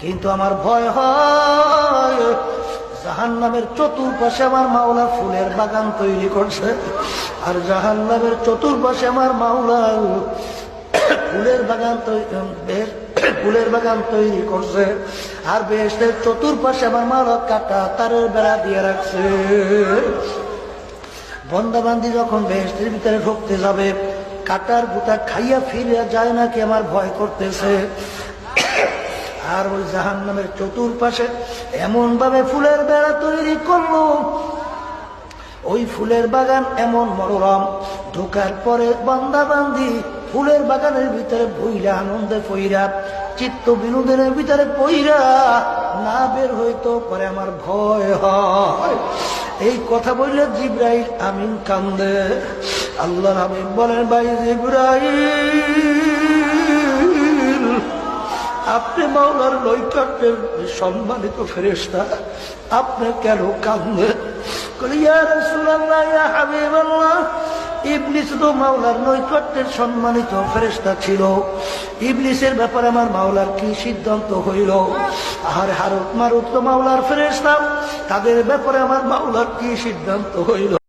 কিন্তু আমার ভয় হয় জাহান্নামের চতুর্পাশে আমার মাওলা ফুলের বাগান তৈরি করছে, আর জাহান্নামের চতুর্পাশে আমার মাওলা ফুলের বাগান তৈরি করছে, আর বেহেশতের চতুর্পাশে আমার মাওলা কাটা তারের বেড়া দিয়ে রাখছে। বন্দাবান্দি যখন বেহেশতের ভিতরে ঢুকতে যাবে, কাটার গুতা খাইয়া ফিরে যায় নাকি আমার ভয় করতেছে। আর ওই জাহান্নামের চতুর্পাশে এমন ভাবে ফুলের বেড়া তৈরি করলো, ওই ফুলের বাগান এমন মনোরম, ঢোকার পরে বান্দাবান্দি ফুলের বাগানের ভিতরে বইরা আনন্দে পইরা চিত্ত বিনোদনের ভিতরে পইরা না বের হইতো পারে আমার ভয় হয়। এই কথা বললে জিব্রাইল আমিন কান্দে। আল্লাহ হাবিব বলেন, ভাই জিব্রাইল, আপনি মাওলার নৈকট্যের সম্মানিত ফেরেশতা, আপনি কেন কান্দেন? ইয়া রাসূলুল্লাহ, ইয়া হাবিবাল্লাহ, ইবলিস তো মাওলার নৈকট্যের সম্মানিত ফেরেশতা ছিল, ইবলিসের ব্যাপারে আমার মাওলার কি সিদ্ধান্ত হইল? আর হারুত মারুত তো মাওলার ফেরেশতা, তাদের ব্যাপারে আমার মাওলার কি সিদ্ধান্ত হইল?